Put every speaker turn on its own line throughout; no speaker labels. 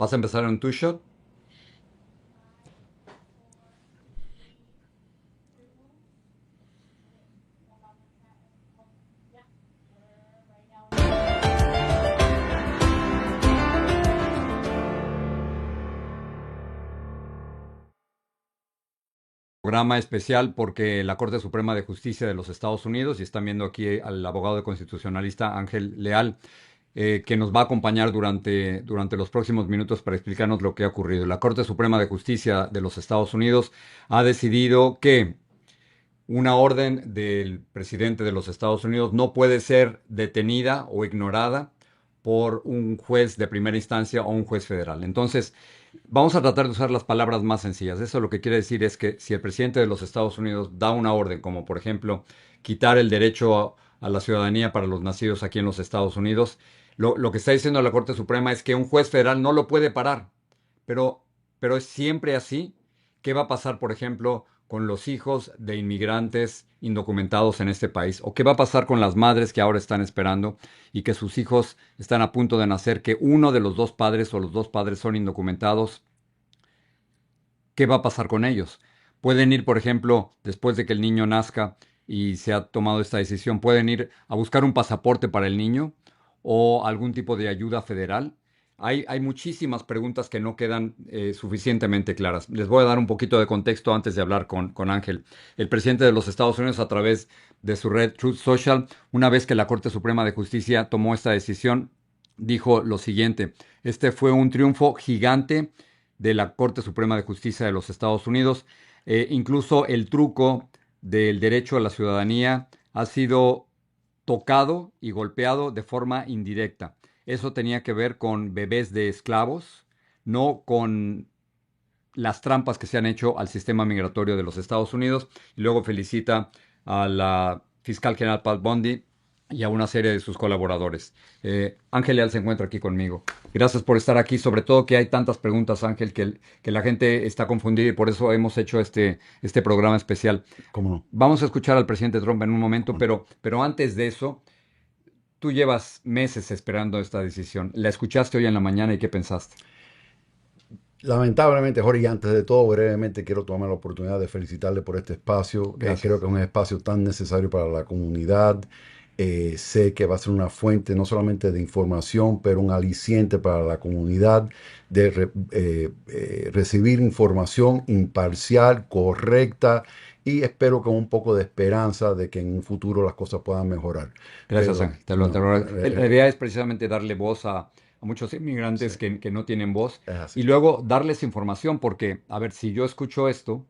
¿Vas a empezar en tu shot? Programa especial porque la Corte Suprema de Justicia de los Estados Unidos, y están viendo aquí al abogado de constitucionalista Ángel Leal, que nos va a acompañar durante los próximos minutos para explicarnos lo que ha ocurrido. La Corte Suprema de Justicia de los Estados Unidos ha decidido que una orden del presidente de los Estados Unidos no puede ser detenida o ignorada por un juez de primera instancia o un juez federal. Entonces, vamos a tratar de usar las palabras más sencillas. Eso lo que quiere decir es que si el presidente de los Estados Unidos da una orden, como por ejemplo quitar el derecho a la ciudadanía para los nacidos aquí en los Estados Unidos, lo que está diciendo la Corte Suprema es que un juez federal no lo puede parar. Pero, pero es siempre así. ¿Qué va a pasar, por ejemplo, con los hijos de inmigrantes indocumentados en este país? ¿O qué va a pasar con las madres que ahora están esperando y que sus hijos están a punto de nacer, que uno de los dos padres o los dos padres son indocumentados? ¿Qué va a pasar con ellos? Pueden ir, por ejemplo, después de que el niño nazca y se ha tomado esta decisión, pueden ir a buscar un pasaporte para el niño o algún tipo de ayuda federal. Hay muchísimas preguntas que no quedan suficientemente claras. Les voy a dar un poquito de contexto antes de hablar con Ángel. El presidente de los Estados Unidos, a través de su red Truth Social, una vez que la Corte Suprema de Justicia tomó esta decisión, dijo lo siguiente: este fue un triunfo gigante de la Corte Suprema de Justicia de los Estados Unidos. Incluso el truco del derecho a la ciudadanía ha sido tocado y golpeado de forma indirecta. Eso tenía que ver con bebés de esclavos, no con las trampas que se han hecho al sistema migratorio de los Estados Unidos. Y luego felicita a la fiscal general Pat Bundy y a una serie de sus colaboradores. Ángel Leal se encuentra aquí conmigo. Gracias por estar aquí, sobre todo que hay tantas preguntas, Ángel, que la gente está confundida y por eso hemos hecho este programa especial.
¿Cómo no?
Vamos a escuchar al presidente Trump en un momento,
Bueno,
pero antes de eso, tú llevas meses esperando esta decisión. La escuchaste hoy en la mañana y ¿qué pensaste?
lamentablemente, Jorge, y antes de todo, brevemente quiero tomar la oportunidad de felicitarle por este espacio. Creo
Gracias.
que es un espacio tan necesario para la comunidad. Sé que va a ser una fuente no solamente de información, pero un aliciente para la comunidad de recibir información imparcial, correcta y espero con un poco de esperanza de que en un futuro las cosas puedan mejorar.
Gracias,
Pero,
Ángel.
no,
La idea es precisamente darle voz a muchos
sí,
inmigrantes que no tienen voz
es
y
así.
luego darles información porque, a ver, si yo escucho esto,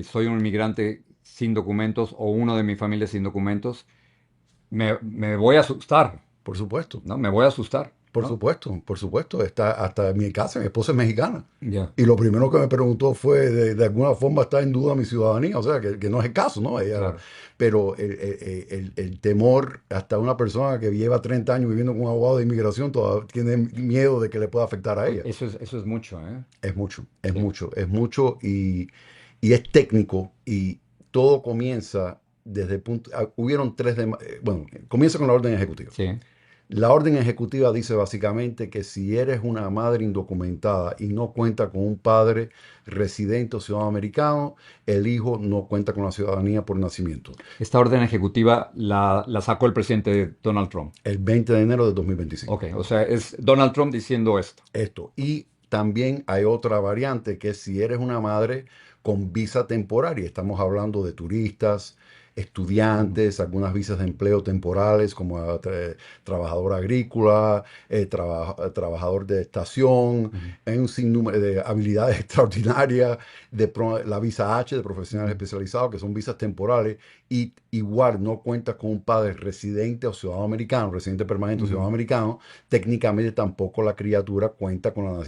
soy un inmigrante sin documentos o uno de mi familia sin documentos, me voy a asustar,
Por supuesto.
¿no? Me voy a asustar,
Por
¿no?
supuesto, por supuesto. Está hasta en mi casa, mi esposa es mexicana.
Ya,
Y lo primero que me preguntó fue, de alguna forma está en duda mi ciudadanía, o sea, que no es el caso, ¿no?
claro.
Pero el temor, hasta una persona que lleva 30 años viviendo con un abogado de inmigración, todavía tiene miedo de que le pueda afectar a ella.
Eso es mucho, ¿eh?
Es mucho, es
Sí,
mucho, es mucho y es técnico y todo comienza desde el punto, hubieron bueno, comienza con la orden ejecutiva.
sí.
La orden ejecutiva dice básicamente que si eres una madre indocumentada y no cuenta con un padre residente o ciudadano americano, el hijo no cuenta con la ciudadanía por nacimiento.
Esta orden ejecutiva la sacó el presidente Donald Trump.
El 20 de enero de
Ok,
2025.
o sea, es Donald Trump diciendo esto.
Esto. Y también hay otra variante que es si eres una madre con visa temporaria. Estamos hablando de turistas,
Ujú,
estudiantes, algunas visas de empleo temporales como trabajador agrícola, trabajador de estación,
ujú,
hay un sinnúmero de habilidades extraordinarias, la visa H de profesionales
ujú.
especializados, que son visas temporales, y igual no cuenta con un padre residente o ciudadano americano, residente permanente o ciudadano
Ujú.
americano, técnicamente tampoco la criatura cuenta con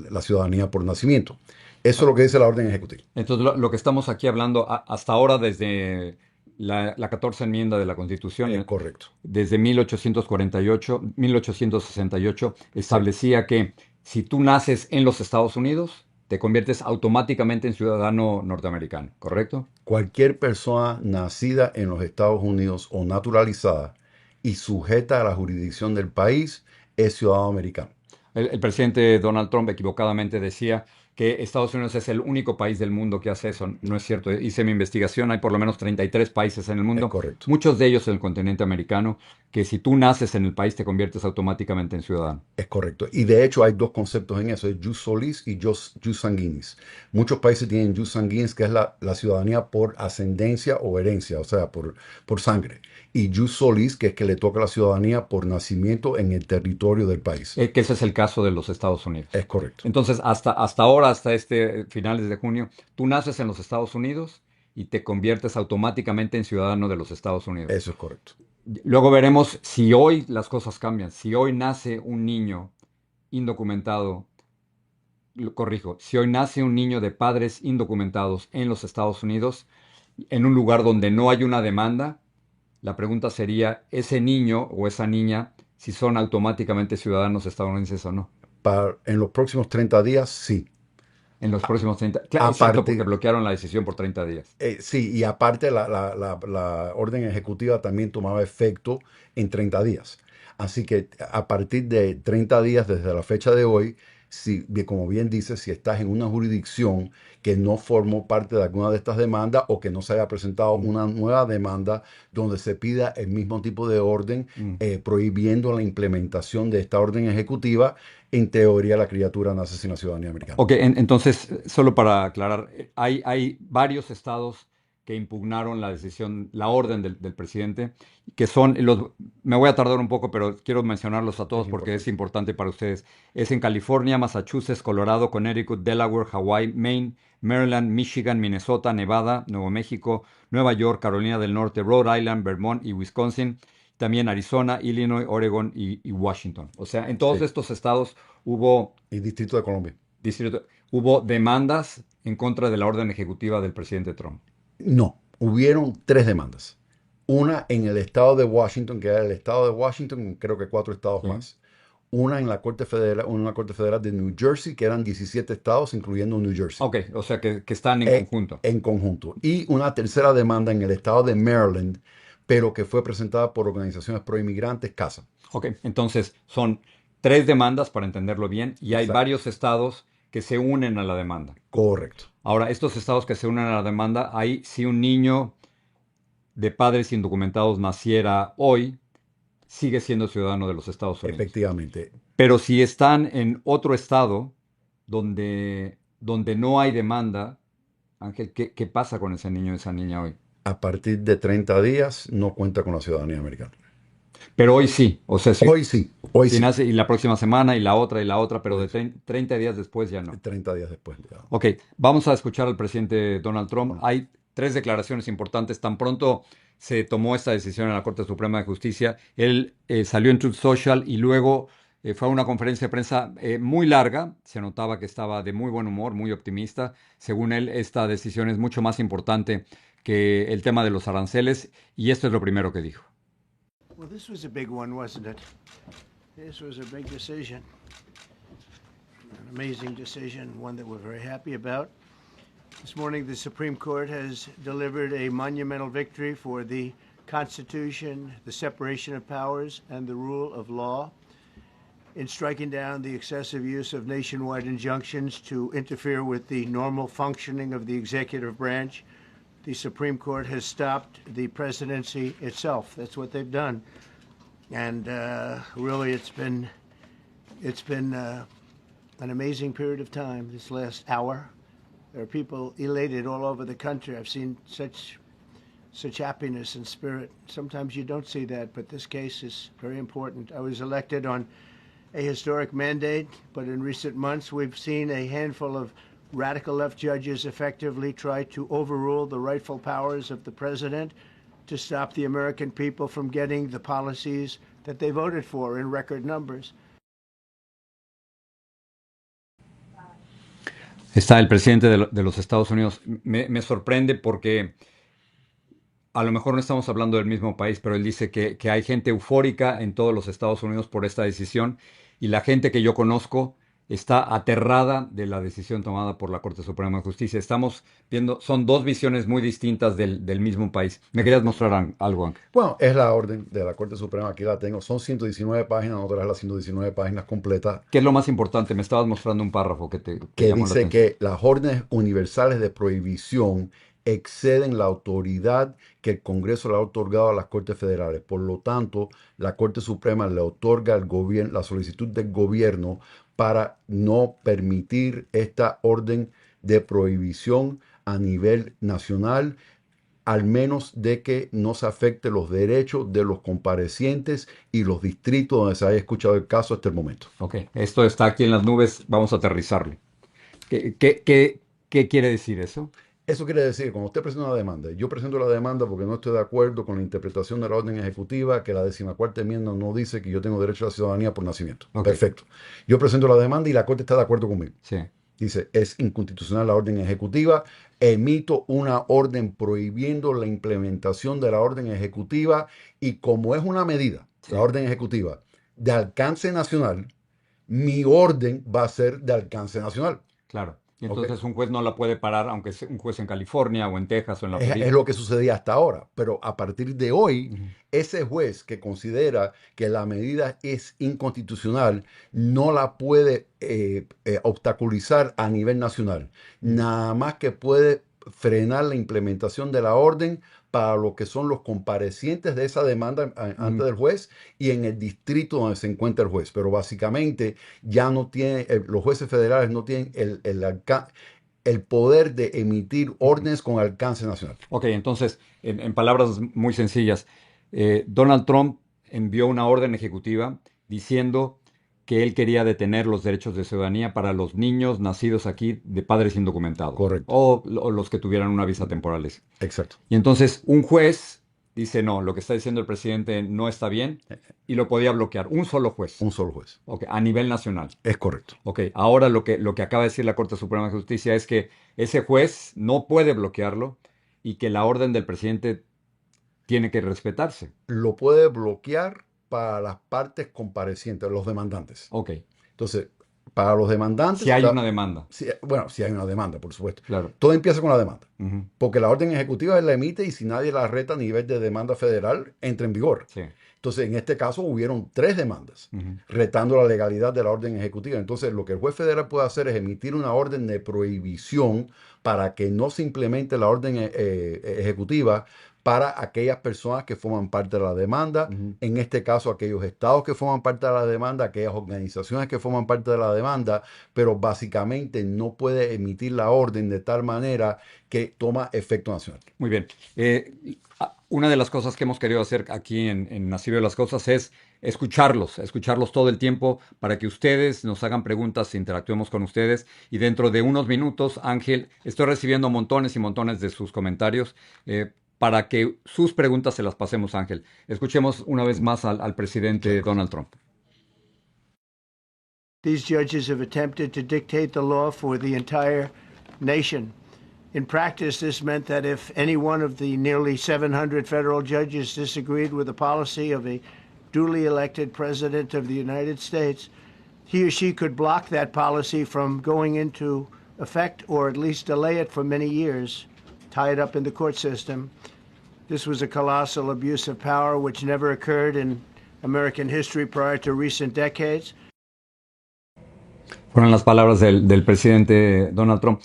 la ciudadanía por nacimiento. Eso es
Ah,
lo que dice la orden ejecutiva.
entonces, lo que estamos aquí hablando hasta ahora, desde la 14 enmienda de la Constitución,
Correcto.
desde 1848, 1868,
Sí.
establecía que si tú naces en los Estados Unidos, te conviertes automáticamente en ciudadano norteamericano, ¿correcto?
Cualquier persona nacida en los Estados Unidos o naturalizada y sujeta a la jurisdicción del país es ciudadano americano.
El presidente Donald Trump equivocadamente decía que Estados Unidos es el único país del mundo que hace eso. No es cierto. Hice mi investigación, hay por lo menos 33 países en el
Es
mundo,
correcto.
muchos de ellos en el continente americano, que si tú naces en el país te conviertes automáticamente en ciudadano.
Es correcto. Y de hecho hay dos conceptos en eso, es jus solis y jus sanguinis. Muchos países tienen jus sanguinis, que es la ciudadanía por ascendencia o herencia, o sea, por sangre. Y jus solis, que es que le toca la ciudadanía por nacimiento en el territorio del país.
Que ese es el caso de los Estados Unidos.
Es correcto.
Entonces, hasta ahora, hasta este finales de junio, tú naces en los Estados Unidos y te conviertes automáticamente en ciudadano de los Estados Unidos.
Eso es correcto.
Luego veremos si hoy las cosas cambian. Si hoy nace un niño indocumentado, corrijo, si hoy nace un niño de padres indocumentados en los Estados Unidos, en un lugar donde no hay una demanda, la pregunta sería, ¿ese niño o esa niña si son automáticamente ciudadanos estadounidenses o no?
En los próximos 30 días, sí.
En los próximos 30. Claro, es cierto, porque
Aparte,
bloquearon la decisión por 30 días.
sí, y aparte la orden ejecutiva también tomaba efecto en 30 días. Así que a partir de 30 días desde la fecha de hoy, si, como bien dice, si estás en una jurisdicción que no formó parte de alguna de estas demandas o que no se haya presentado
Mm,
una nueva demanda donde se pida el mismo tipo de orden,
mm.
prohibiendo la implementación de esta orden ejecutiva, en teoría la criatura nace sin la ciudadanía americana.
Ok, entonces, solo para aclarar, hay varios estados que impugnaron la decisión, la orden del presidente, que son me voy a tardar un poco, pero quiero mencionarlos a
Es
todos porque es
importante.
importante para ustedes. Es en California, Massachusetts, Colorado, Connecticut, Delaware, Hawaii, Maine, Maryland, Michigan, Minnesota, Nevada, Nuevo México, Nueva York, Carolina del Norte, Rhode Island, Vermont y Wisconsin. También Arizona, Illinois, Oregon y Washington. O sea, en todos
Sí.
estos estados hubo
Y Distrito de Colombia.
hubo demandas en contra de la orden ejecutiva del presidente Trump.
No, hubieron tres demandas. Una en el estado de Washington, que era el estado de Washington, creo que cuatro estados
¿Sí?
más. Una en la Corte Federal de New Jersey, que eran 17 estados, incluyendo New Jersey,
Ok, o sea que están en
eh,
conjunto.
en conjunto. Y una tercera demanda en el estado de Maryland, pero que fue presentada por organizaciones pro-inmigrantes, CASA.
Ok, entonces son tres demandas para entenderlo bien y hay
Exacto.
varios estados que se unen a la demanda.
Correcto.
Ahora, estos estados que se unen a la demanda, ahí si un niño de padres indocumentados naciera hoy, sigue siendo ciudadano de los Estados Unidos.
Efectivamente.
Pero si están en otro estado donde no hay demanda, Ángel, ¿qué pasa con ese niño o esa niña hoy?
A partir de 30 días no cuenta con la ciudadanía americana.
Pero hoy sí, o sea,
Hoy sí, hoy
si
sí.
nace y la próxima semana y la otra, pero de
Pues,
30 días después ya no.
30 días después.
Ok, vamos a escuchar al presidente Donald Trump.
Bueno,
Hay tres declaraciones importantes. Tan pronto se tomó esta decisión en la Corte Suprema de Justicia, él salió en Truth Social y luego fue a una conferencia de prensa muy larga. Se notaba que estaba de muy buen humor, muy optimista. Según él, esta decisión es mucho más importante que el tema de los aranceles y esto es lo primero que dijo.
Well, this was a big one, wasn't it? This was a big decision, an amazing decision, one that we're very happy about. This morning, the Supreme Court has delivered a monumental victory for the Constitution, the separation of powers, and the rule of law in striking down the excessive use of nationwide injunctions to interfere with the normal functioning of the executive branch. The Supreme Court has stopped the presidency itself. That's what they've done, and really, it's been an amazing period of time. This last hour, there are people elated all over the country. I've seen such happiness and spirit. Sometimes you don't see that, but this case is very important. I was elected on a historic mandate, but in recent months we've seen a handful of radical left judges effectively try to overrule the rightful powers of the president to stop the American people from getting the policies that they voted for in record numbers.
Está el presidente de los Estados Unidos. Me sorprende porque a lo mejor no estamos hablando del mismo país, pero él dice que hay gente eufórica en todos los Estados Unidos por esta decisión y la gente que yo conozco está aterrada de la decisión tomada por la Corte Suprema de Justicia. Estamos viendo, son dos visiones muy distintas del mismo país. ¿Me querías mostrar algo, Ángel?
Bueno, es la orden de la Corte Suprema, aquí la tengo, son 119 páginas, no traes las 119 páginas completas,
¿Qué es lo más importante? Me estabas mostrando un párrafo que te
que
llamó la
dice
atención.
que las órdenes universales de prohibición exceden la autoridad que el Congreso le ha otorgado a las Cortes Federales. Por lo tanto, la Corte Suprema le otorga al gobierno la solicitud del gobierno para no permitir esta orden de prohibición a nivel nacional, al menos de que no se afecte los derechos de los comparecientes y los distritos donde se haya escuchado el caso hasta el momento.
Ok, esto está aquí en las nubes, vamos a aterrizarlo. ¿Qué quiere decir eso?
Eso quiere decir que cuando usted presenta una demanda, yo presento la demanda porque no estoy de acuerdo con la interpretación de la orden ejecutiva, que la 14ª enmienda no dice que yo tengo derecho a la ciudadanía por nacimiento.
Ok.
Perfecto. Yo presento la demanda y la Corte está de acuerdo conmigo.
Sí.
Dice, es inconstitucional la orden ejecutiva, emito una orden prohibiendo la implementación de la orden ejecutiva y como es una medida,
Sí.
la orden ejecutiva, de alcance nacional, mi orden va a ser de alcance nacional.
Claro. Y
¿Ok?
entonces un juez no la puede parar, aunque sea un juez en California o en Texas o en la
Es
Florida.
lo que sucedía hasta ahora, pero a partir de hoy,
Ujú.
ese juez que considera que la medida es inconstitucional no la puede obstaculizar a nivel nacional. Nada más que puede frenar la implementación de la orden para lo que son los comparecientes de esa demanda ante el juez y en el distrito donde se encuentra el juez. Pero básicamente ya no tiene, los jueces federales no tienen el poder de emitir órdenes con alcance nacional.
Ok, entonces, en palabras muy sencillas, Donald Trump envió una orden ejecutiva diciendo que él quería detener los derechos de ciudadanía para los niños nacidos aquí de padres indocumentados
Correcto.
o los que tuvieran una visa temporal.
Exacto.
Y entonces un juez dice, no, lo que está diciendo el presidente no está bien y lo podía bloquear. Un solo juez.
Un solo juez.
Ok, a nivel nacional.
Es correcto.
Ok, ahora lo que acaba de decir la Corte Suprema de Justicia es que ese juez no puede bloquearlo y que la orden del presidente tiene que respetarse.
Lo puede bloquear para las partes comparecientes, los demandantes.
Ok,
Entonces, para los demandantes,
si hay una demanda,
bueno, si hay una demanda, por supuesto.
claro.
Todo empieza con la demanda.
Ujú,
Porque la orden ejecutiva él la emite y si nadie la reta a nivel de demanda federal, entra en vigor.
sí.
Entonces, en este caso hubieron 3 demandas
Ujú.
retando la legalidad de la orden ejecutiva. Entonces, lo que el juez federal puede hacer es emitir una orden de prohibición para que no se implemente la orden ejecutiva para aquellas personas que forman parte de la demanda,
Ujú.
en este caso aquellos estados que forman parte de la demanda, aquellas organizaciones que forman parte de la demanda, pero básicamente no puede emitir la orden de tal manera que toma efecto nacional.
Muy bien. Una de las cosas que hemos querido hacer aquí en Así veo las cosas es escucharlos todo el tiempo para que ustedes nos hagan preguntas, interactuemos con ustedes y dentro de unos minutos, Ángel, estoy recibiendo montones y montones de sus comentarios para que sus preguntas se las pasemos, Ángel. Escuchemos una vez más al presidente Donald Trump.
These judges have attempted to dictate the law for the entire nation. In practice, this meant that if any one of the nearly 700 federal judges disagreed with the policy of a duly elected president of the United States, he or she could block that policy from going into effect or at least delay it for many years, tie it up in the court system. This was a colossal abuse of power which never occurred in American history prior to recent decades.
Fueron las palabras del presidente Donald Trump.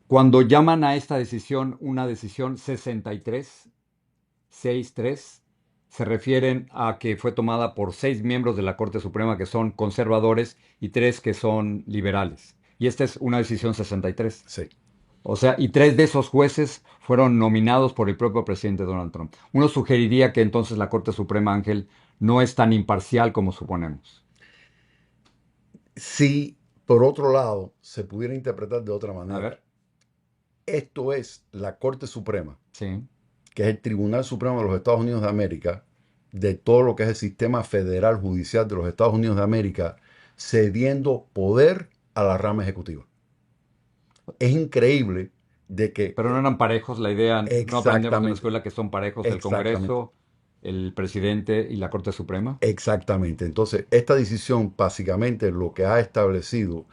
Cuando llaman a esta decisión una decisión 63, se refieren a que fue tomada por 6 miembros de la Corte Suprema que son conservadores y 3 que son liberales. Y esta es una decisión 63.
Sí.
O sea, y 3 de esos jueces fueron nominados por el propio presidente Donald Trump. Uno sugeriría que entonces la Corte Suprema, Ángel, no es tan imparcial como suponemos.
Si, por otro lado, se pudiera interpretar de otra manera.
A ver.
Esto es la Corte Suprema,
Sí.
que es el Tribunal Supremo de los Estados Unidos de América, de todo lo que es el sistema federal judicial de los Estados Unidos de América, cediendo poder a la rama ejecutiva. Es increíble de que...
Pero no eran parejos, la idea, no aprendemos en la escuela que son parejos el
Exactamente.
Congreso el presidente y la Corte Suprema.
Exactamente. Entonces, esta decisión básicamente lo que ha establecido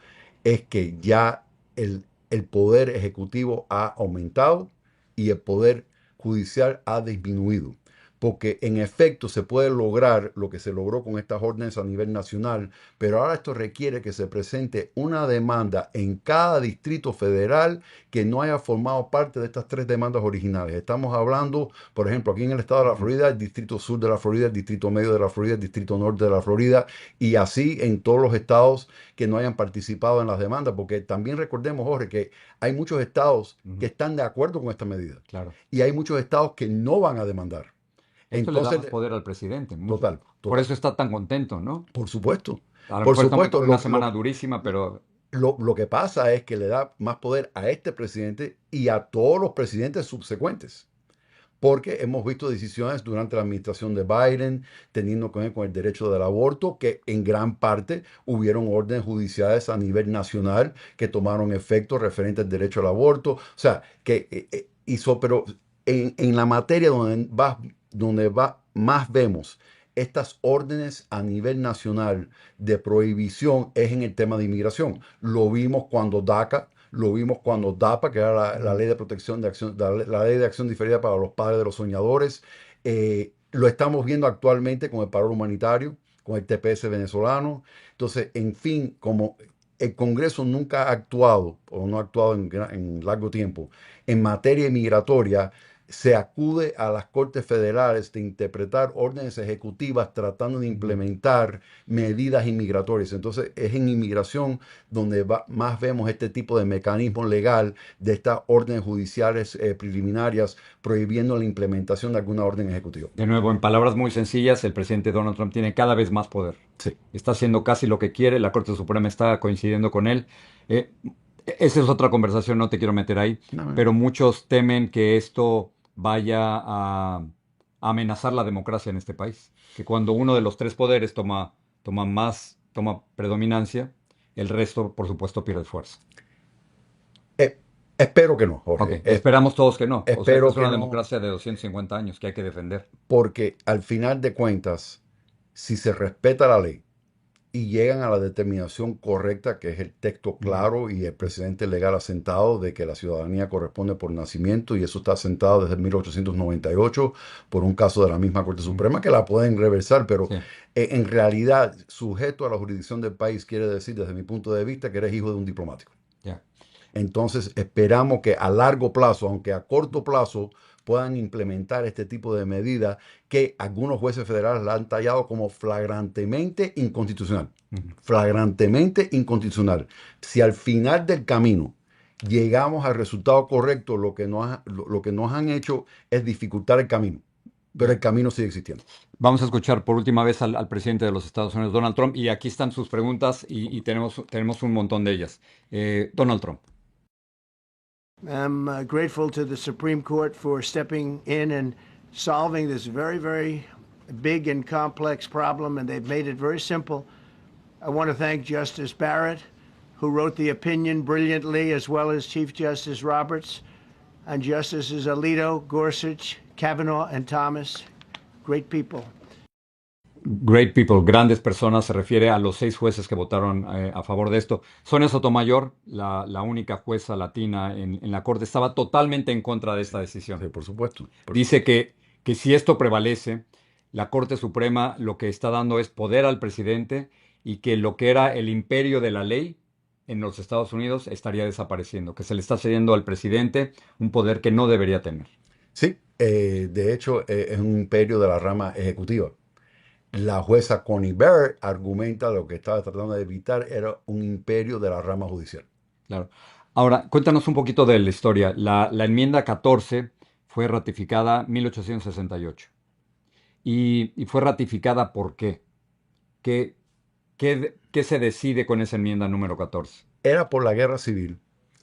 es que ya el poder ejecutivo ha aumentado y el poder judicial ha disminuido. Porque en efecto se puede lograr lo que se logró con estas órdenes a nivel nacional, pero ahora esto requiere que se presente una demanda en cada distrito federal que no haya formado parte de estas tres demandas originales. Estamos hablando, por ejemplo, aquí en el estado de la Florida, el distrito sur de la Florida, el distrito medio de la Florida, el distrito norte de la Florida, y así en todos los estados que no hayan participado en las demandas, porque también recordemos, Jorge, que hay muchos estados que están de acuerdo con esta medida
Claro.
y hay muchos estados que no van a demandar.
Esto le da
Entonces,
más poder al presidente.
total,
Por
total.
eso está tan contento, ¿no?
Por supuesto.
A lo
Por
mejor estamos
supuesto,
en una semana durísima, pero
lo que pasa es que le da más poder a este presidente y a todos los presidentes subsecuentes. Porque hemos visto decisiones durante la administración de Biden teniendo que ver con el derecho del aborto, que en gran parte hubieron órdenes judiciales a nivel nacional que tomaron efecto referente al derecho al aborto. O sea, que hizo, pero en la materia donde va más vemos estas órdenes a nivel nacional de prohibición es en el tema de inmigración. Lo vimos cuando DACA, lo vimos cuando DAPA, que era la ley de protección de acción, la ley de acción diferida para los padres de los soñadores. Lo estamos viendo actualmente con el paro humanitario, con el TPS venezolano. Entonces, en fin, como el Congreso nunca ha actuado o no ha actuado en largo tiempo en materia migratoria, se acude a las Cortes Federales de interpretar órdenes ejecutivas tratando de implementar medidas inmigratorias. Entonces es en inmigración donde más vemos este tipo de mecanismo legal de estas órdenes judiciales preliminarias prohibiendo la implementación de alguna orden ejecutiva.
de nuevo, en palabras muy sencillas, el presidente Donald Trump tiene cada vez más poder.
Sí.
Está haciendo casi lo que quiere, la Corte Suprema está coincidiendo con él. Eh, Esa es otra conversación, no te quiero meter ahí,
No,
pero muchos temen que esto vaya a amenazar la democracia en este país. Que cuando uno de los tres poderes toma predominancia, el resto, por supuesto, pierde fuerza.
eh, espero que no, Jorge.
Ok, esperamos todos que no. O sea,
Espero
es
que
una
no,
democracia de 250 años que hay que defender.
porque al final de cuentas, si se respeta la ley y llegan a la determinación correcta, que es el texto claro y el precedente legal asentado de que la ciudadanía corresponde por nacimiento, y eso está asentado desde 1898 por un caso de la misma Corte Suprema, que la pueden reversar, pero
Sí.
En realidad, sujeto a la jurisdicción del país, quiere decir, desde mi punto de vista, que eres hijo de un diplomático.
Ya.
Entonces, esperamos que a largo plazo, aunque a corto plazo, puedan implementar este tipo de medidas que algunos jueces federales la han tallado como flagrantemente inconstitucional. Flagrantemente inconstitucional. Si al final del camino llegamos al resultado correcto, lo que nos han hecho es dificultar el camino, pero el camino sigue existiendo.
Vamos a escuchar por última vez al presidente de los Estados Unidos, Donald Trump, y aquí están sus preguntas y tenemos un montón de ellas. Donald Trump.
I'm grateful to the Supreme Court for stepping in and solving this very, very big and complex problem, and they've made it very simple. I want to thank Justice Barrett, who wrote the opinion brilliantly, as well as Chief Justice Roberts, and Justices Alito, Gorsuch, Kavanaugh, and Thomas. Great people.
Great people, grandes personas, se refiere a los 6 jueces que votaron a favor de esto. Sonia Sotomayor, la única jueza latina en la Corte, estaba totalmente en contra de esta decisión.
Sí, por supuesto.
Dice que si esto prevalece, la Corte Suprema lo que está dando es poder al presidente y que lo que era el imperio de la ley en los Estados Unidos estaría desapareciendo, que se le está cediendo al presidente un poder que no debería tener.
Sí, de hecho es un imperio de la rama ejecutiva. La jueza Connie Barrett argumenta lo que estaba tratando de evitar era un imperio de la rama judicial.
Claro. Ahora, cuéntanos un poquito de la historia. La enmienda 14 fue ratificada en 1868. ¿Y fue ratificada por qué? ¿Qué se decide con esa enmienda número 14?
Era por la guerra civil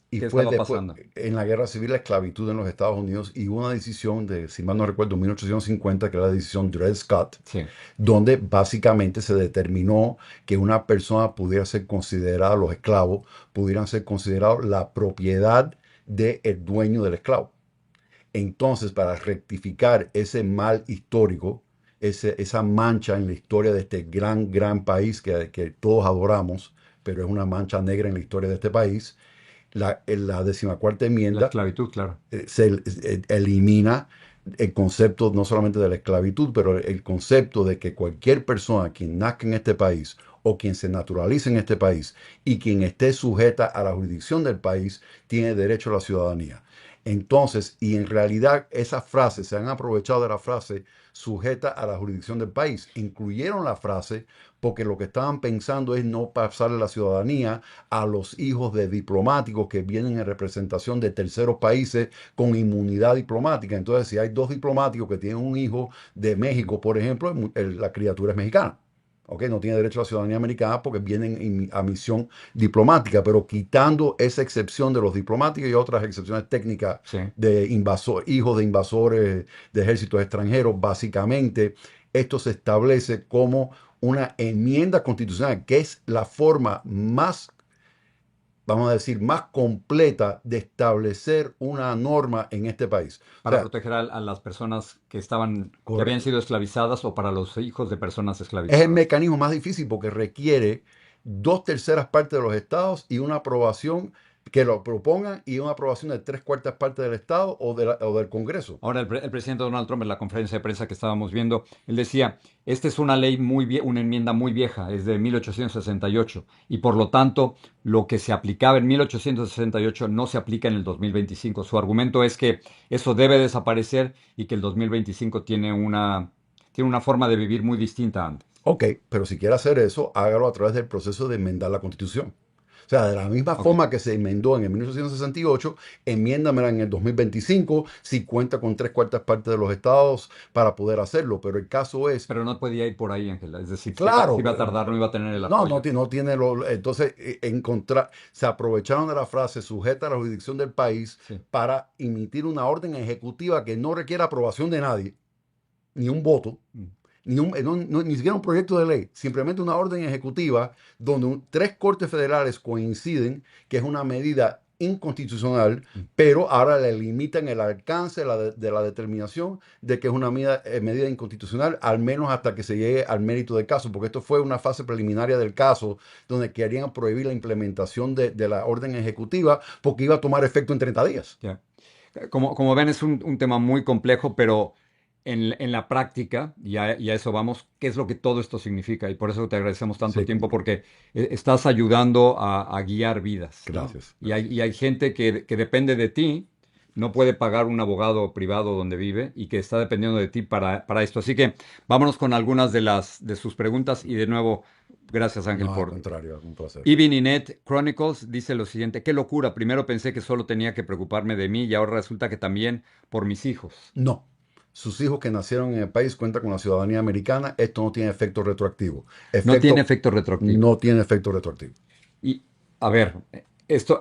y
¿Qué
fue
estaba
después,
pasando?
en la guerra civil, la esclavitud en los Estados Unidos, y hubo una decisión de, si mal no recuerdo, 1850, que era la decisión Dred Scott,
Sí.
donde básicamente se determinó que una persona pudiera ser considerada, los esclavos pudieran ser considerados la propiedad del dueño del esclavo. Entonces, para rectificar ese mal histórico, esa mancha en la historia de este gran país que todos adoramos, pero es una mancha negra en la historia de este país. La 14ª
La
enmienda
esclavitud, claro.
elimina el concepto no solamente de la esclavitud, pero el concepto de que cualquier persona quien nazca en este país o quien se naturalice en este país y quien esté sujeta a la jurisdicción del país tiene derecho a la ciudadanía. Entonces, y en realidad esas frases se han aprovechado de la frase sujeta a la jurisdicción del país. Incluyeron la frase porque lo que estaban pensando es no pasarle la ciudadanía a los hijos de diplomáticos que vienen en representación de terceros países con inmunidad diplomática. Entonces, si hay dos diplomáticos que tienen un hijo de México, por ejemplo, la criatura es mexicana. ¿Ok? No tiene derecho a la ciudadanía americana porque vienen a misión diplomática, pero quitando esa excepción de los diplomáticos y otras excepciones técnicas
Sí.
de hijos de invasores de ejércitos extranjeros, básicamente esto se establece como una enmienda constitucional, que es la forma más, vamos a decir, más completa de establecer una norma en este país. O
Para
sea,
proteger a las personas que habían
correcto.
sido esclavizadas o para los hijos de personas
Es el
esclavizadas.
mecanismo más difícil porque requiere 2/3 partes de los estados y una aprobación que lo propongan y una aprobación de 3/4 partes del estado o del Congreso.
Ahora, el presidente Donald Trump en la conferencia de prensa que estábamos viendo, él decía, esta es una ley muy una enmienda muy vieja, es de 1868, y por lo tanto, lo que se aplicaba en 1868 no se aplica en el 2025. Su argumento es que eso debe desaparecer y que el 2025 tiene una forma de vivir muy distinta antes.
Ok, pero si quiere hacer eso, hágalo a través del proceso de enmendar la Constitución. O sea, de la misma
Ok.
forma que se enmendó en el 1868, enmiéndamela en el 2025 si cuenta con 3/4 partes de los estados para poder hacerlo. Pero el caso es,
Pero no podía ir por ahí, Ángela. Es decir, se
claro,
iba a tardar, no iba a tener el
no,
apoyo.
no tiene entonces se aprovecharon de la frase sujeta a la jurisdicción del país
Sí.
para emitir una orden ejecutiva que no requiere aprobación de nadie, ni un voto,
Mm.
ni siquiera un proyecto de ley, simplemente una orden ejecutiva donde 3 cortes federales coinciden que es una medida inconstitucional,
Mm.
pero ahora le limitan el alcance de la determinación de que es una medida inconstitucional, al menos hasta que se llegue al mérito del caso, porque esto fue una fase preliminaria del caso donde querían prohibir la implementación de la orden ejecutiva porque iba a tomar efecto en 30 días.
Ya. Como ven, es un tema muy complejo, pero en la práctica, y a eso vamos, ¿qué es lo que todo esto significa? Y por eso te agradecemos tanto
Sí,
tiempo, porque estás ayudando a guiar vidas, ¿no?
gracias.
Y hay gente que depende de ti, no puede pagar un abogado privado donde vive y que está dependiendo de ti para esto. Así que vámonos con algunas de sus preguntas y de nuevo, gracias Ángel
No, al
por...
contrario, es un placer.
Eveninet Chronicles dice lo siguiente, qué locura, primero pensé que solo tenía que preocuparme de mí y ahora resulta que también por mis hijos.
No. Sus hijos que nacieron en el país cuentan con la ciudadanía americana. Esto no tiene efecto retroactivo.
No tiene efecto retroactivo.
No tiene efecto retroactivo.
Y, a ver, esto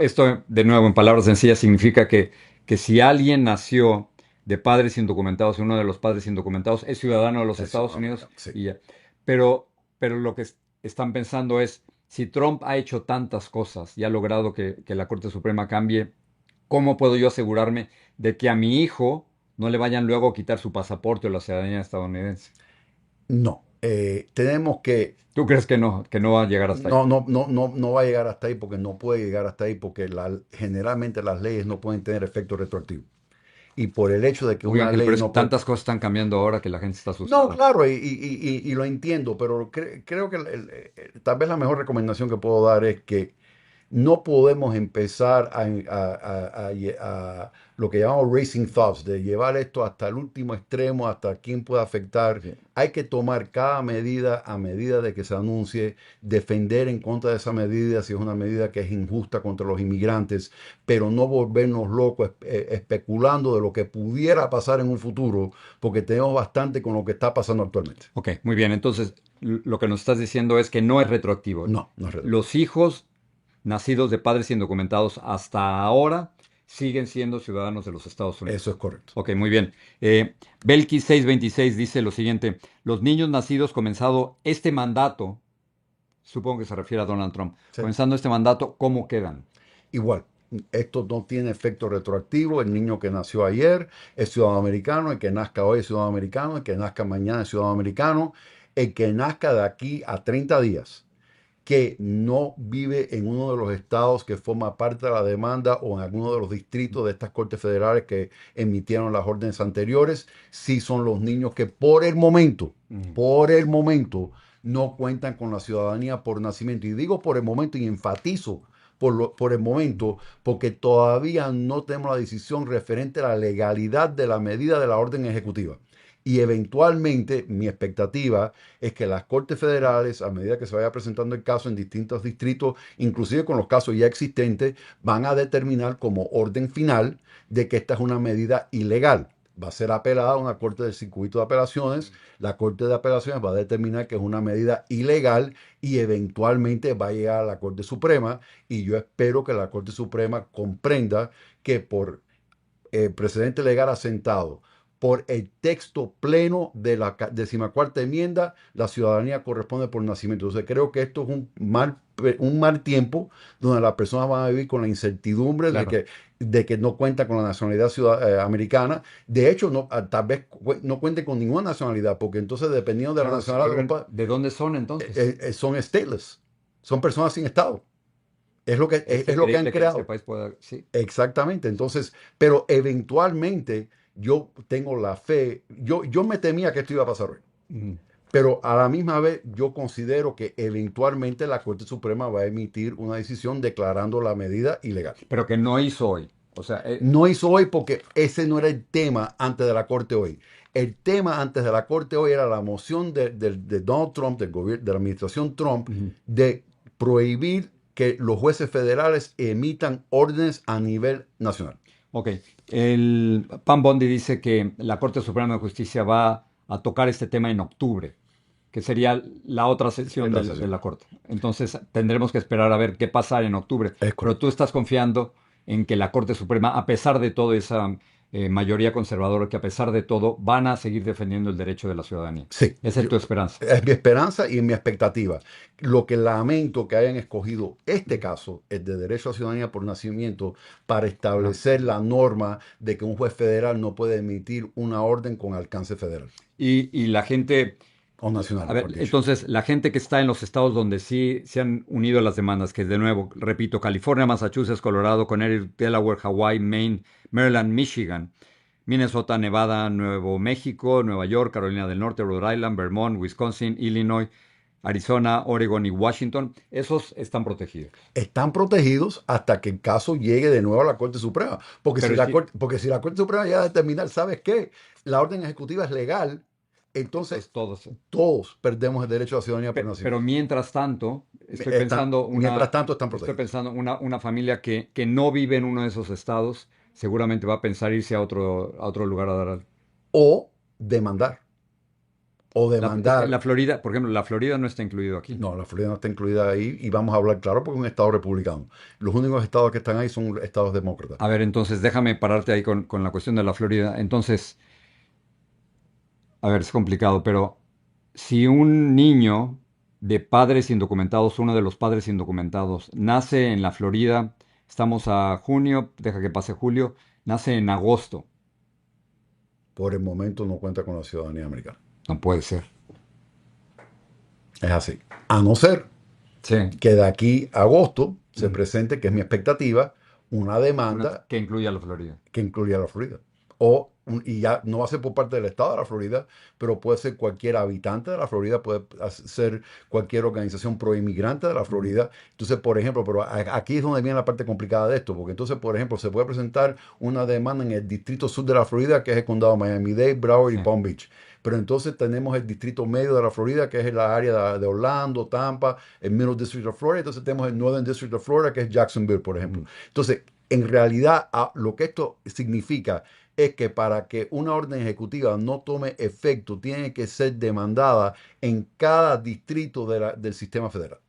de nuevo, en palabras sencillas, significa que si alguien nació de padres indocumentados, uno de los padres indocumentados es ciudadano de los Estados Unidos,
Sí.
y ya. Pero lo que están pensando es, si Trump ha hecho tantas cosas y ha logrado que la Corte Suprema cambie, ¿cómo puedo yo asegurarme de que a mi hijo no le vayan luego a quitar su pasaporte o la ciudadanía estadounidense?
No. Tenemos que
¿Tú crees que no va a llegar hasta ahí?
no va a llegar hasta ahí porque no puede llegar hasta ahí porque generalmente las leyes no pueden tener efecto retroactivo. Y por el hecho de que
Uy,
una
Ángel, pero
ley
es que
no puede...
tantas cosas están cambiando ahora que la gente está
No,
asustada.
claro, y lo entiendo, pero creo que tal vez la mejor recomendación que puedo dar es que no podemos empezar a lo que llamamos racing thoughts, de llevar esto hasta el último extremo, hasta quién puede afectar.
Sí.
Hay que tomar cada medida a medida de que se anuncie, defender en contra de esa medida si es una medida que es injusta contra los inmigrantes, pero no volvernos locos especulando de lo que pudiera pasar en un futuro, porque tenemos bastante con lo que está pasando actualmente.
Ok, muy bien. Entonces, lo que nos estás diciendo es que no es retroactivo.
No, no es real.
Los hijos nacidos de padres indocumentados hasta ahora siguen siendo ciudadanos de los Estados Unidos.
Eso es correcto.
Ok, muy bien. Belki 626 dice lo siguiente: los niños nacidos comenzado este mandato, supongo que se refiere a Donald Trump,
Sí.
comenzando este mandato, ¿cómo quedan?
Igual, esto no tiene efecto retroactivo. El niño que nació ayer es ciudadano americano, el que nazca hoy es ciudadano americano, el que nazca mañana es ciudadano americano, el que nazca de aquí a 30 días que no vive en uno de los estados que forma parte de la demanda o en alguno de los distritos de estas cortes federales que emitieron las órdenes anteriores, sí son los niños que por el momento, no cuentan con la ciudadanía por nacimiento. Y digo por el momento y enfatizo por el momento, porque todavía no tenemos la decisión referente a la legalidad de la medida de la orden ejecutiva. Y eventualmente mi expectativa es que las Cortes Federales, a medida que se vaya presentando el caso en distintos distritos, inclusive con los casos ya existentes, van a determinar como orden final de que esta es una medida ilegal. Va a ser apelada a una Corte del Circuito de Apelaciones. La Corte de Apelaciones va a determinar que es una medida ilegal y eventualmente va a llegar a la Corte Suprema. Y yo espero que la Corte Suprema comprenda que por el precedente legal asentado, por el texto pleno de la 14ª enmienda, la ciudadanía corresponde por nacimiento. Entonces creo que esto es un mal tiempo donde las personas van a vivir con la incertidumbre
Claro.
de que no cuentan con la nacionalidad americana. De hecho, no, tal vez no cuenten con ninguna nacionalidad, porque entonces dependiendo de la
Claro,
nacionalidad de los
¿de dónde son entonces?
son stateless, son personas sin estado.
Es
Es lo que han
increíble que este
creado.
país pueda... Sí.
Exactamente, entonces, pero eventualmente yo tengo la fe, yo me temía que esto iba a pasar hoy,
Ujú.
pero a la misma vez yo considero que eventualmente la Corte Suprema va a emitir una decisión declarando la medida ilegal.
Pero que no hizo hoy. O sea,
No hizo hoy porque ese no era el tema antes de la Corte hoy. El tema antes de la Corte hoy era la moción de Donald Trump, del gobierno, de la administración Trump,
ujú.
de prohibir que los jueces federales emitan órdenes a nivel nacional.
Ok. El Pam Bondi dice que la Corte Suprema de Justicia va a tocar este tema en octubre, que sería la otra sesión
La
de
sesión.
la Corte. Entonces tendremos que esperar a ver qué pasa en octubre.
Es
Pero tú
correcto.
estás confiando en que la Corte Suprema, a pesar de toda esa mayoría conservadora, que a pesar de todo van a seguir defendiendo el derecho de la ciudadanía.
Sí,
Esa es tu esperanza.
es mi esperanza y mi expectativa. Lo que lamento que hayan escogido este caso, el de derecho a ciudadanía por nacimiento, para
Ajá.
establecer la norma de que un juez federal no puede emitir una orden con alcance federal
Y la gente,
o nacional,
a ver,
mejor dicho.
entonces, la gente que está en los estados donde sí se han unido a las demandas, que de nuevo, repito, California, Massachusetts, Colorado, Connecticut, Delaware, Hawaii, Maine, Maryland, Michigan, Minnesota, Nevada, Nuevo México, Nueva York, Carolina del Norte, Rhode Island, Vermont, Wisconsin, Illinois, Arizona, Oregon y Washington, esos están protegidos.
Están protegidos hasta que el caso llegue de nuevo a la Corte Suprema.
Pero sí,
Porque si la Corte Suprema llega a determinar, ¿sabes qué? La orden ejecutiva es legal, entonces
entonces todos.
todos perdemos el derecho a la ciudadanía por
Pero
nacimiento.
mientras tanto,
Mientras tanto están
estoy
protegidos.
pensando una familia que no vive en uno de esos estados, seguramente va a pensar irse a otro lugar a dar.
O demandar. O
Es que
demandar.
la Florida, por ejemplo, la Florida no está incluido aquí.
No, la Florida no está incluida ahí y vamos a hablar claro porque es un estado republicano. Los únicos estados que están ahí son estados demócratas.
A ver, entonces déjame pararte ahí con la cuestión de la Florida. Entonces, a ver, es complicado, pero si un niño de padres indocumentados, uno de los padres indocumentados, nace en la Florida, estamos a junio, deja que pase julio, nace en agosto,
Por el momento no cuenta con la ciudadanía americana.
no puede ser.
Es así. A no ser
Sí,
que de aquí a agosto se
mm,
presente, que es mi expectativa, una demanda
que incluya a la Florida.
que incluya a la Florida. Y ya no va a ser por parte del estado de la Florida, pero puede ser cualquier habitante de la Florida, puede ser cualquier organización pro-inmigrante de la
Mm,
Florida. Entonces, por ejemplo, pero aquí es donde viene la parte complicada de esto, porque entonces, por ejemplo, se puede presentar una demanda en el distrito sur de la Florida, que es el condado de Miami-Dade, Broward y
sí,
Palm Beach. Pero entonces tenemos el distrito medio de la Florida, que es la área de Orlando, Tampa, el Middle District of Florida. Entonces tenemos el Northern District of Florida, que es Jacksonville, por ejemplo.
mm.
Entonces, en realidad, lo que esto significa es que para que una orden ejecutiva no tome efecto, tiene que ser demandada en cada distrito del sistema federal.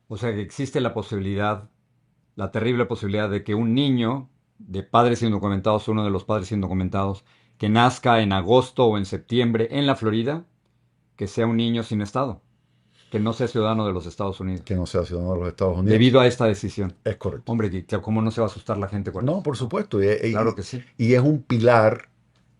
O sea que existe la posibilidad, la terrible posibilidad de que un niño de padres indocumentados, uno de los padres indocumentados, que nazca en agosto o en septiembre en la Florida, que sea un niño sin estado. Que no sea ciudadano de los Estados Unidos.
que no sea ciudadano de los Estados Unidos.
Debido a esta decisión.
Es correcto.
Hombre, ¿cómo no se va a asustar la gente con
No,
eso?
por supuesto.
Claro que sí.
Y es un pilar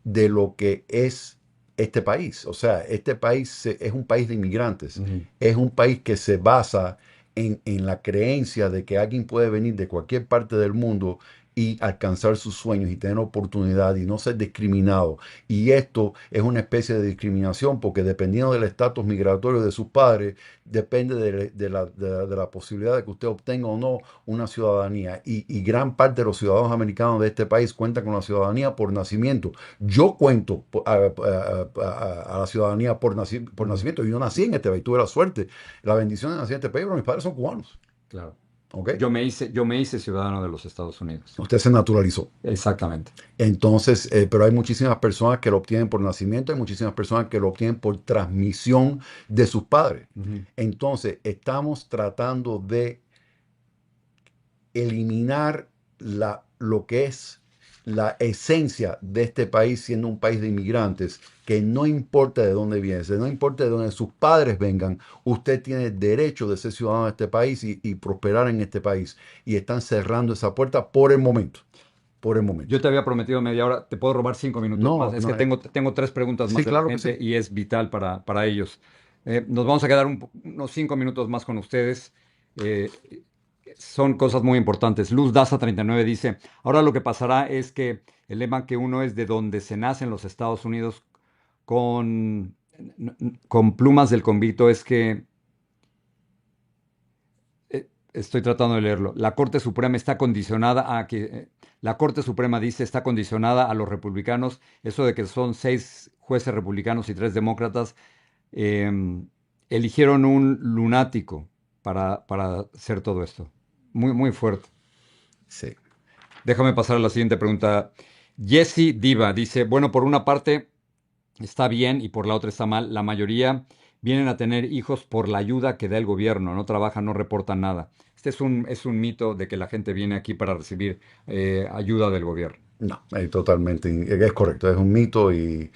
de lo que es este país. O sea, este país es un país de inmigrantes.
Ujú.
Es un país que se basa en la creencia de que alguien puede venir de cualquier parte del mundo y alcanzar sus sueños y tener oportunidad y no ser discriminado. Y esto es una especie de discriminación porque dependiendo del estatus migratorio de sus padres, depende de la posibilidad de que usted obtenga o no una ciudadanía. Y gran parte de los ciudadanos americanos de este país cuentan con la ciudadanía por nacimiento. Yo cuento a la ciudadanía por nacimiento. Yo nací en este país, tuve la suerte, la bendición de nacer en este país, pero mis padres son cubanos.
Claro.
¿Ok?
Yo me hice ciudadano de los Estados Unidos.
Usted se naturalizó.
Exactamente.
Entonces, pero hay muchísimas personas que lo obtienen por nacimiento, hay muchísimas personas que lo obtienen por transmisión de sus padres.
Ujú.
Entonces, estamos tratando de eliminar lo que es la esencia de este país siendo un país de inmigrantes, que no importa de dónde vienes, no importa de dónde sus padres vengan, usted tiene derecho de ser ciudadano de este país y prosperar en este país. Y están cerrando esa puerta por el momento. Por el momento.
Yo te había prometido media hora, te puedo robar 5 minutos
No,
más. Es
no,
que tengo 3 preguntas
sí,
más de la
claro que
gente
sí.
y es vital para ellos. Nos vamos a quedar unos 5 minutos más con ustedes. Eh, Son cosas muy importantes. Luz Daza 39 dice, ahora lo que pasará es que el lema que uno es de donde se nace en los Estados Unidos con, con plumas del convicto es que, estoy tratando de leerlo, la Corte Suprema está condicionada a que, la Corte Suprema dice está condicionada a los republicanos, eso de que son 6 jueces republicanos y 3 demócratas, eh, eligieron un lunático para hacer todo esto. Muy, muy fuerte.
Sí.
Déjame pasar a la siguiente pregunta. Jesse Diva dice, bueno, por una parte está bien y por la otra está mal. La mayoría vienen a tener hijos por la ayuda que da el gobierno, no trabajan, no reportan nada. Este es un mito de que la gente viene aquí para recibir ayuda del gobierno.
No, es correcto, es un mito y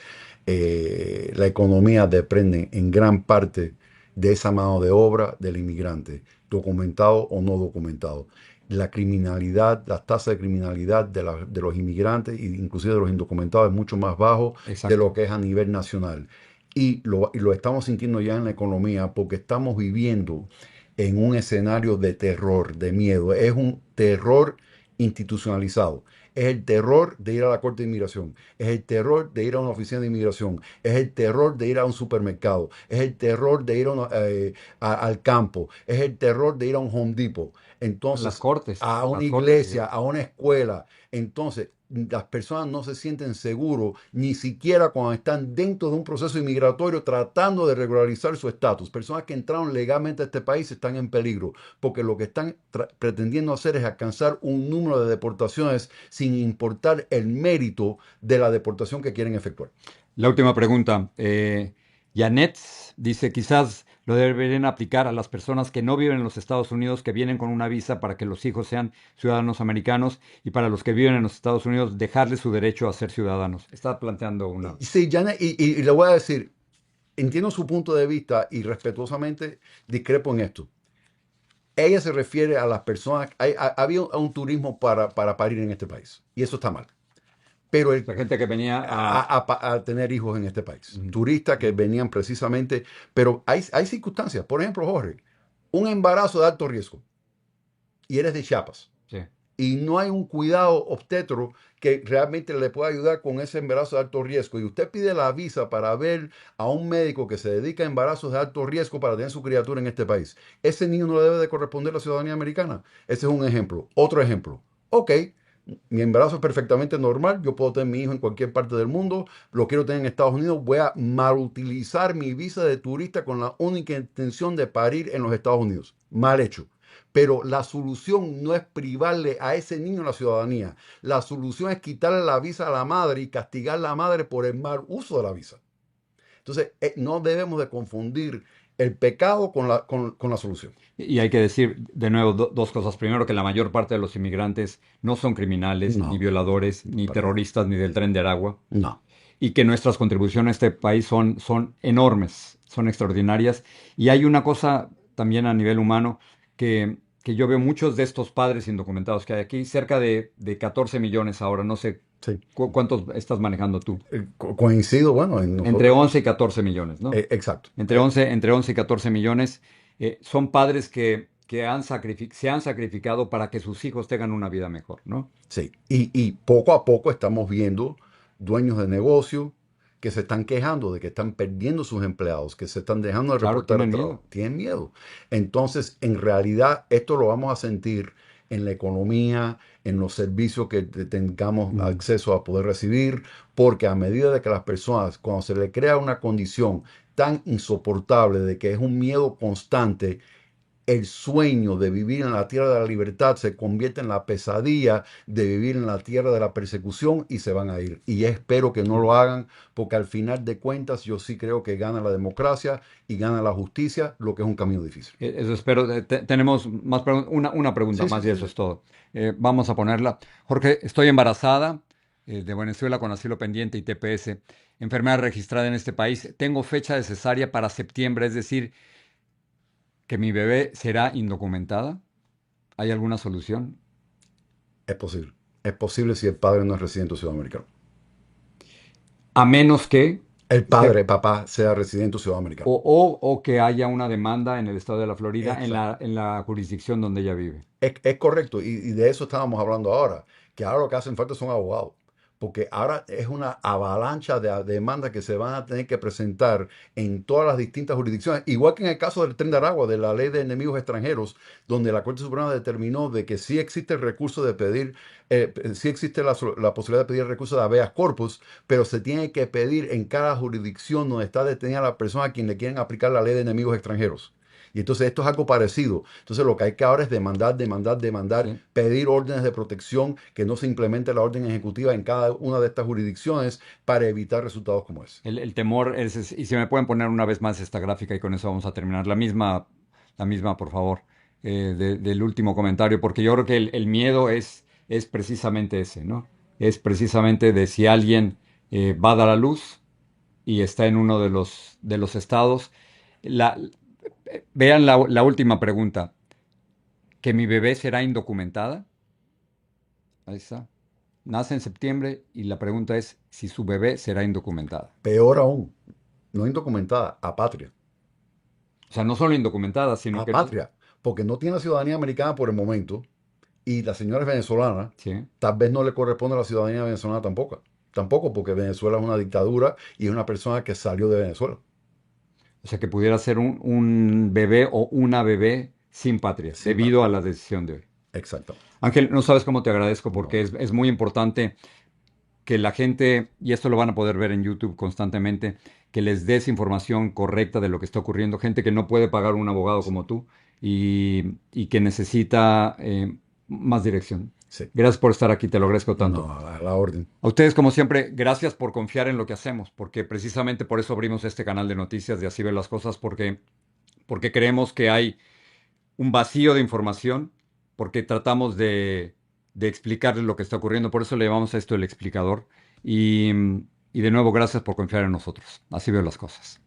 la economía depende en gran parte de esa mano de obra del inmigrante, documentado o no documentado. La criminalidad, las tasas de criminalidad de los inmigrantes e inclusive de los indocumentados es mucho más bajo de
Exacto.
lo que es a nivel nacional. Y lo estamos sintiendo ya en la economía porque estamos viviendo en un escenario de terror, de miedo. Es un terror institucionalizado. Es el terror de ir a la Corte de Inmigración. Es el terror de ir a una oficina de inmigración. Es el terror de ir a un supermercado. Es el terror de ir al campo. Es el terror de ir a un Home Depot.
Las
Entonces,
cortes.
a una
Las cortes.
iglesia, a una escuela. Entonces, las personas no se sienten seguros ni siquiera cuando están dentro de un proceso inmigratorio tratando de regularizar su estatus. Personas que entraron legalmente a este país están en peligro porque lo que están pretendiendo hacer es alcanzar un número de deportaciones sin importar el mérito de la deportación que quieren efectuar.
La última pregunta. Janet dice, quizás lo deberían aplicar a las personas que no viven en los Estados Unidos, que vienen con una visa para que los hijos sean ciudadanos americanos, y para los que viven en los Estados Unidos, dejarles su derecho a ser ciudadanos. Está planteando una...
Sí, Janet, y le voy a decir, entiendo su punto de vista y respetuosamente discrepo en esto. Ella se refiere a las personas, había un turismo para parir en este país, y eso está mal. Pero
La gente que venía
a tener hijos en este país. Turistas que venían precisamente, pero hay circunstancias. Por ejemplo, Jorge, un embarazo de alto riesgo y eres de Chiapas
Sí.
y no hay un cuidado obstetro que realmente le pueda ayudar con ese embarazo de alto riesgo y usted pide la visa para ver a un médico que se dedica a embarazos de alto riesgo para tener su criatura en este país, ese niño no le debe de corresponder a la ciudadanía americana. Ese es un ejemplo. Otro ejemplo. Ok, mi embarazo es perfectamente normal, yo puedo tener mi hijo en cualquier parte del mundo, lo quiero tener en Estados Unidos, voy a malutilizar mi visa de turista con la única intención de parir en los Estados Unidos. Mal hecho. Pero la solución no es privarle a ese niño la ciudadanía. La solución es quitarle la visa a la madre y castigar a la madre por el mal uso de la visa. Entonces, no debemos de confundir el pecado con la solución.
Y hay que decir de nuevo 2 cosas. Primero, que la mayor parte de los inmigrantes no son criminales,
No.
ni violadores, ni terroristas, ni del Tren de Aragua.
No.
y que nuestras contribuciones a este país son enormes, son extraordinarias. Y hay una cosa también a nivel humano que yo veo muchos de estos padres indocumentados que hay aquí, cerca de 14 millones ahora, no sé
Sí.
cuántos estás manejando tú.
Coincido, bueno, en
Entre
nosotros.
11 y 14 millones, ¿no?
Exacto.
Entre once y 14 millones. Son padres que se han sacrificado para que sus hijos tengan una vida mejor, ¿no?
Sí, y poco a poco estamos viendo dueños de negocio que se están quejando de que están perdiendo sus empleados, que se están dejando de
Claro,
reportar al
tienen
trabajo.
miedo.
Tienen miedo. Entonces, en realidad, esto lo vamos a sentir en la economía, en los servicios que tengamos acceso a poder recibir, porque a medida de que las personas, cuando se le crea una condición tan insoportable de que es un miedo constante, el sueño de vivir en la tierra de la libertad se convierte en la pesadilla de vivir en la tierra de la persecución y se van a ir. Y espero que no lo hagan porque al final de cuentas yo sí creo que gana la democracia y gana la justicia, lo que es un camino difícil.
Eso espero. Tenemos más una pregunta
Sí, sí,
más y
sí,
eso
sí.
es todo. Vamos a ponerla. Jorge, estoy embarazada de Venezuela con asilo pendiente y TPS, enfermedad registrada en este país. Tengo fecha de cesárea para septiembre, es decir, que mi bebé será indocumentada. ¿Hay alguna solución?
Es posible. Es posible si el padre no es residente o ciudadano americano.
A menos que
El
se-
padre, el papá, sea residente o ciudadano americano.
o que haya una demanda en el estado de la Florida, en
Exacto.
la jurisdicción donde ella vive.
Es correcto, y de eso estábamos hablando ahora, que ahora lo que hacen falta son abogados, porque ahora es una avalancha de demandas que se van a tener que presentar en todas las distintas jurisdicciones, igual que en el caso del Tren de Aragua, de la ley de enemigos extranjeros, donde la Corte Suprema determinó de que sí existe el recurso de pedir, sí existe la posibilidad de pedir el recurso de habeas corpus, pero se tiene que pedir en cada jurisdicción donde está detenida la persona a quien le quieren aplicar la ley de enemigos extranjeros. Y entonces esto es algo parecido. Entonces lo que hay que ahora es demandar,
Sí.
pedir órdenes de protección, que no se implemente la orden ejecutiva en cada una de estas jurisdicciones para evitar resultados como ese.
El temor y si me pueden poner una vez más esta gráfica y con eso vamos a terminar. La misma, por favor, del último comentario, porque yo creo que el miedo es precisamente ese, ¿no? Es precisamente de si alguien va a dar a luz y está en uno de los estados. Vean la última pregunta. ¿Que mi bebé será indocumentada? Ahí está. Nace en septiembre y la pregunta es si su bebé será indocumentada.
Peor aún, no indocumentada, apatria.
O sea, no solo indocumentada, sino que...
Apatria, porque no tiene la ciudadanía americana por el momento y la señora es venezolana,
Sí.
tal vez no le corresponde a la ciudadanía venezolana tampoco. Tampoco porque Venezuela es una dictadura y es una persona que salió de Venezuela.
O sea, que pudiera ser un bebé o una bebé sin patria,
Sin
debido
patria.
a la decisión de hoy.
Exactamente.
Ángel, no sabes cómo te agradezco porque
No.
es muy importante que la gente, y esto lo van a poder ver en YouTube constantemente, que les des información correcta de lo que está ocurriendo. Gente que no puede pagar un abogado como tú y que necesita más dirección.
Sí.
Gracias por estar aquí, te lo agradezco tanto.
No, a la orden.
A ustedes, como siempre, gracias por confiar en lo que hacemos, porque precisamente por eso abrimos este canal de noticias de Así Ven las Cosas, porque creemos que hay un vacío de información, porque tratamos de explicarles lo que está ocurriendo, por eso le llamamos a esto el explicador. Y de nuevo, gracias por confiar en nosotros. Así veo las cosas.